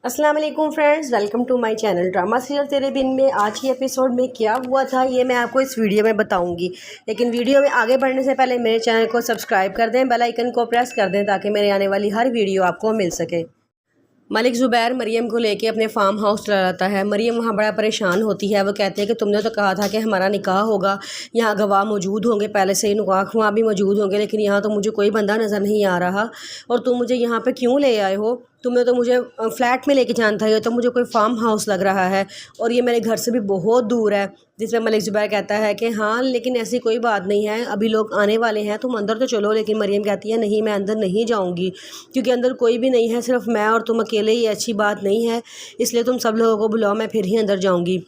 अस्सलाम वालेकुम friends, welcome to my channel. Drama serial Tere Bin में आज के एपिसोड में क्या हुआ था ये मैं आपको इस वीडियो में बताऊंगी। लेकिन वीडियो में आगे बढ़ने से पहले मेरे चैनल को सब्सक्राइब कर दें, बेल आइकन को प्रेस कर दें ताकि मेरे आने वाली हर वीडियो आपको मिल सके। मलिक ज़ुबैर मरियम को लेके अपने फार्म हाउस चला जाता है। मरियम वहाँ बड़ा परेशान होती है। वो कहते हैं कि तुमने तो कहा था कि हमारा निकाह होगा, यहाँ गवाह मौजूद होंगे, पहले से ही निकाह वहाँ भी मौजूद होंगे, लेकिन यहाँ तो मुझे कोई बंदा नज़र नहीं आ रहा और तुम मुझे यहाँ पे क्यों ले आए हो? तुमने तो मुझे फ्लैट में लेके जाना था, ये तो मुझे कोई फार्म हाउस लग रहा है और ये मेरे घर से भी बहुत दूर है। जिसमें मलिक ज़ुबैर कहता है कि हाँ लेकिन ऐसी कोई बात नहीं है, अभी लोग आने वाले हैं, तुम अंदर तो चलो। लेकिन मरियम कहती है नहीं, मैं अंदर नहीं जाऊँगी क्योंकि अंदर कोई भी नहीं है, सिर्फ मैं और तुम अकेले ही, अच्छी बात नहीं है, इसलिए तुम सब लोगों को बुलाओ, मैं फिर ही अंदर जाऊँगी।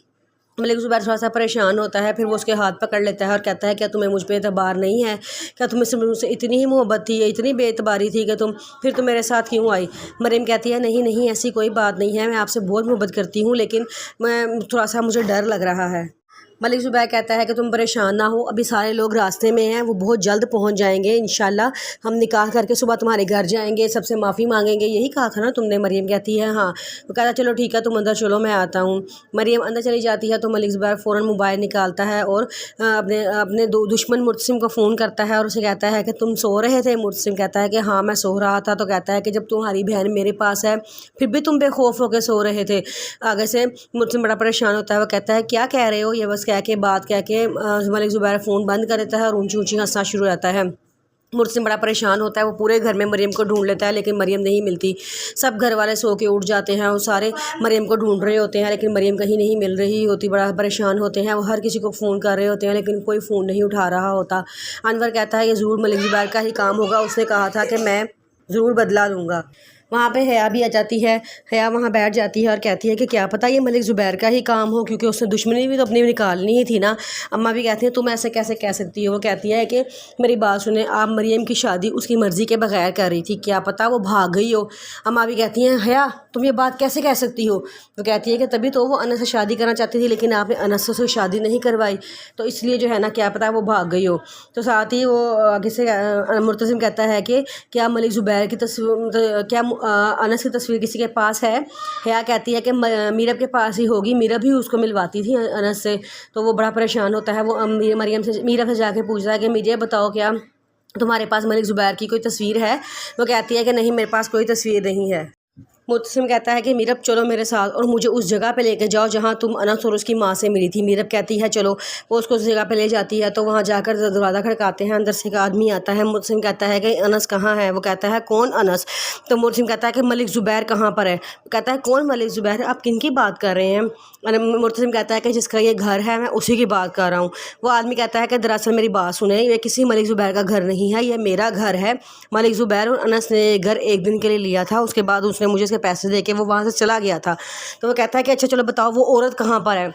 मलिक ज़ुबैर थोड़ा सा परेशान होता है, फिर वो उसके हाथ पकड़ लेता है और कहता है क्या तुम्हें मुझ पे एतबार नहीं है? क्या तुम्हें से मुझसे इतनी ही मोहब्बत थी, इतनी बेएतबारी थी कि तुम मेरे साथ क्यों आई? मरियम कहती है नहीं नहीं, ऐसी कोई बात नहीं है, मैं आपसे बहुत मोहब्बत करती हूँ, लेकिन मैं थोड़ा सा मुझे डर लग रहा है। मलिक ज़ुबैर कहता है कि तुम परेशान ना हो, अभी सारे लोग रास्ते में हैं, वो बहुत जल्द पहुंच जाएंगे इंशाल्लाह। हम निकाह करके सुबह तुम्हारे घर जाएंगे, सबसे माफ़ी मांगेंगे, यही कहा था ना तुमने? मरियम कहती है हाँ। वो कहता है चलो ठीक है, तुम अंदर चलो, मैं आता हूँ। मरियम अंदर चली जाती है तो मलिक ज़ुबैर फ़ौरन मोबाइल निकालता है और अपने अपने दुश्मन मुर्तसिम को फ़ोन करता है और उसे कहता है कि तुम सो रहे थे? मुर्तसिम कहता है कि हाँ मैं सो रहा था। तो कहता है कि जब तुम्हारी बहन मेरे पास है फिर भी तुम बेखौफ होकर सो रहे थे। आगे से मुर्तसिम बड़ा परेशान होता है, वो कहता है क्या कह रहे हो? ये बस कह के बात कह के मलिक ज़ुबैर फ़ोन बंद कर देता है और ऊंची ऊंची हंसना शुरू हो जाता है। मुर्तसिम बड़ा परेशान होता है, वो पूरे घर में मरियम को ढूंढ लेता है लेकिन मरियम नहीं मिलती। सब घर वाले सो के उठ जाते हैं और सारे मरियम को ढूंढ रहे होते हैं लेकिन मरियम कहीं नहीं मिल रही होती। बड़ा परेशान होते हैं, वो हर किसी को फ़ोन कर रहे होते हैं लेकिन कोई फ़ोन नहीं उठा रहा होता। अनवर कहता है ये ज़रूर मलिक ज़ुबैर का ही काम होगा, उसने कहा था कि मैं ज़रूर बदला लूँगा। वहाँ पे हया भी आ जाती है। हया वहाँ बैठ जाती है और कहती है कि क्या पता ये मलिक ज़ुबैर का ही काम हो, क्योंकि उसने दुश्मनी भी तो अपनी निकालनी ही थी ना। अम्मा भी कहती हैं तुम ऐसे कैसे कह सकती हो? वो कहती है कि मेरी बात सुने, आप मरियम की शादी उसकी मर्ज़ी के बगैर कर रही थी, क्या पता वो भाग गई हो। अम्मा भी कहती हैं हया तुम ये बात कैसे कह सकती हो? वो कहती है कि तभी तो वो अनस से शादी करना चाहती थी लेकिन आपने अनस से शादी नहीं करवाई, तो इसलिए जो है ना क्या पता वो भाग गई हो। तो साथ ही वो आगे से मुर्तसिम कहता है कि क्या मलिक ज़ुबैर की तस्वीर, क्या अनस की तस्वीर किसी के पास है? हया कहती है कि मीरब के पास ही होगी, मीरब ही उसको मिलवाती थी अनस से। तो वो बड़ा परेशान होता है, वो मरियम से मीरब से जाके पूछता है कि मुझे बताओ क्या तुम्हारे पास मलिक ज़ुबैर की कोई तस्वीर है? वो कहती है कि नहीं मेरे पास कोई तस्वीर नहीं है। मुतसिम कहता है कि मीरब चलो मेरे साथ और मुझे उस जगह पे लेके जाओ जहाँ तुम अनस और उसकी माँ से मिली थी। मीरब कहती है चलो, वो उसको उस जगह पे ले जाती है। तो वहाँ जाकर दरवाज़ा खड़काते हैं, अंदर से एक आदमी आता है। मुतसिम कहता है कि अनस कहाँ है? वो कहता है कौन अनस? तो मुतसिम कहता है कि मलिक ज़ुबैर कहाँ पर है? वो कहता है कौन मलिक ज़ुबैर? आप किन की बात कर रहे हैं? मुतसिम कहता है कि जिसका ये घर है मैं उसी की बात कर रहा हूँ। वो आदमी कहता है कि दरअसल मेरी बात सुने, ये किसी मलिक ज़ुबैर का घर नहीं है, ये मेरा घर है। मलिक ज़ुबैर और अनस ने घर एक दिन के लिए लिया था, उसके बाद उसने मुझे पैसे दे के वो वहाँ से चला गया था। तो वो कहता है कि अच्छा चलो बताओ वो औरत कहाँ पर है?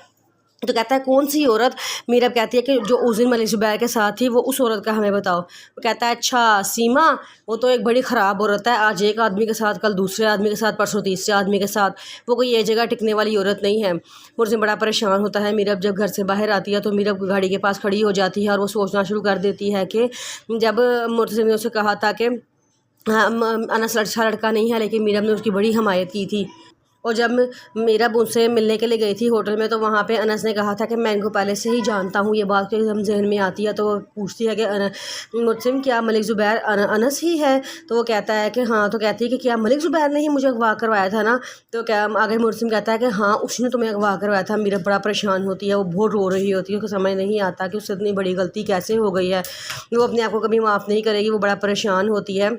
तो कहता है कौन सी औरत? मीरब कहती है कि जो उस दिन मलिक ज़ुबैर के साथ थी, वो उस औरत का हमें बताओ। वो कहता है अच्छा सीमा, वो तो एक बड़ी ख़राब औरत है, आज एक आदमी के साथ, कल दूसरे आदमी के साथ, परसों तीसरे आदमी के साथ, वो कोई ये जगह टिकने वाली औरत नहीं है। मुझसे बड़ा परेशान होता है। मीरब जब घर से बाहर आती है तो मीरब गाड़ी के पास खड़ी हो जाती है और वो सोचना शुरू कर देती है कि जब मुझसे ने उसे कहा था कि अनस अच्छा लड़का नहीं है, लेकिन मीरब ने उसकी बड़ी हमायत की थी। और जब मीरब उनसे मिलने के लिए गई थी होटल में, तो वहाँ पे अनस ने कहा था कि मैं इनको पहले से ही जानता हूँ। ये बात तो एकदम जहन में आती है तो वो पूछती है कि मुझसे क्या मलिक ज़ुबैर अनस ही है? तो वो कहता है कि हाँ। तो कहती है कि क्या मलिक ज़ुबैर ने ही मुझे अगवा करवाया था ना? तो क्या आगे मुर्सिम कहता है कि हाँ उसने तुम्हें अगवा करवाया था। मीरब बड़ा परेशान होती है, वो बहुत रो रही होती है, उसको समझ नहीं आता कि उससे इतनी बड़ी गलती कैसे हो गई है। वो अपने आप को कभी माफ़ नहीं करेगी, वो बड़ा परेशान होती है।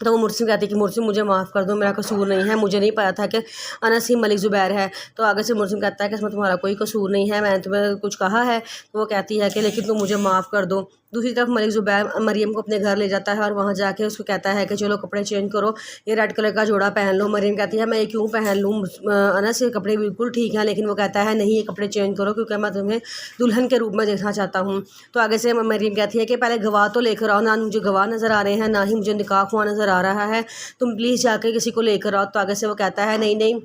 तो वो मुर्सिम कहती है कि मुर्सिम मुझे माफ़ कर दो, मेरा कसूर नहीं है, मुझे नहीं पता था कि अनस ही मलिक ज़ुबैर है। तो आगे से मुर्सिम कहता है कि इसमें तुम्हारा कोई कसूर नहीं है, मैंने तुम्हें कुछ कहा है? तो वो कहती है कि लेकिन तुम मुझे माफ़ कर दो। दूसरी तरफ मलिक ज़ुबैर मरियम को अपने घर ले जाता है और वहाँ जाके उसको कहता है कि चलो कपड़े चेंज करो, ये रेड कलर का जोड़ा पहन लो। मरियम कहती है मैं ये क्यों पहन लूँ? अनस ये कपड़े बिल्कुल ठीक हैं, लेकिन वो कहता है नहीं ये कपड़े चेंज करो क्योंकि मैं तुम्हें दुल्हन के रूप में देखना चाहता हूँ। तो आगे से मरियम कहती है कि पहले गवाह तो लेकर आओ, ना मुझे गवाह नज़र आ रहे हैं, ना ही मुझे निकाह हुआ नज़र आ रहा है, तुम प्लीज़ जाके किसी को लेकर आओ। तो आगे से वो कहता है नहीं नहीं,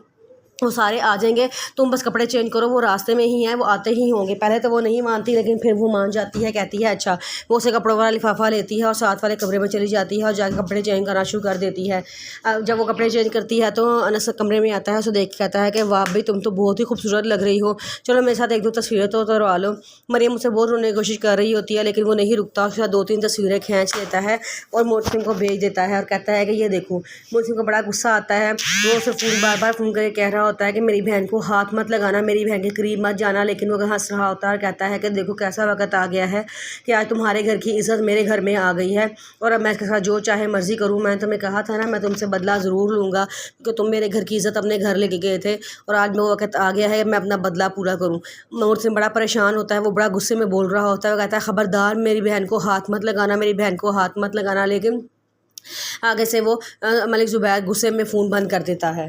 وہ سارے آ جائیں گے، تم بس کپڑے چینج کرو، وہ راستے میں ہی ہیں، وہ آتے ہی ہوں گے۔ پہلے تو وہ نہیں مانتی، لیکن پھر وہ مان جاتی ہے، کہتی ہے اچھا۔ وہ اسے کپڑوں والا لفافہ لیتی ہے اور ساتھ والے کمرے میں چلی جاتی ہے اور جا کے کپڑے چینج کرنا شروع کر دیتی ہے۔ جب وہ کپڑے چینج کرتی ہے تو انس کمرے میں آتا ہے، اسے دیکھ کے کہتا ہے کہ واہ بھائی تم تو بہت ہی خوبصورت لگ رہی ہو، چلو میرے ساتھ ایک دو تصویریں تو اتروا لو۔ مریم اسے بہت رونے کی کوشش کر رہی ہوتی ہے، لیکن وہ نہیں رکتا، اس کے ساتھ 2-3 تصویریں کھینچ لیتا ہے اور محسن کو بھیج دیتا ہے اور کہتا ہے کہ یہ دیکھو۔ محسن کو بڑا غصہ آتا ہے، وہ اسے بار بار فون کر کے کہہ رہا ہوتا ہے کہ میری بہن کو ہاتھ مت لگانا، میری بہن کے قریب مت جانا، لیکن وہ ہنس رہا ہوتا ہے اور کہتا ہے کہ دیکھو کیسا وقت آ گیا ہے کہ آج تمہارے گھر کی عزت میرے گھر میں آ گئی ہے اور اب میں اس کے ساتھ جو چاہے مرضی کروں۔ میں نے تمہیں کہا تھا نا میں تم سے بدلہ ضرور لوں گا، کیونکہ تم میرے گھر کی عزت اپنے گھر لے کے گئے تھے اور آج وہ وقت آ گیا ہے میں اپنا بدلہ پورا کروں۔ محسن بڑا پریشان ہوتا ہے، وہ بڑا غصے میں بول رہا ہوتا ہے، وہ کہتا ہے خبردار میری بہن کو ہاتھ مت لگانا، میری بہن کو ہاتھ مت لگانا، لیکن آگے سے وہ ملک زبیر غصے میں فون بند کر دیتا ہے۔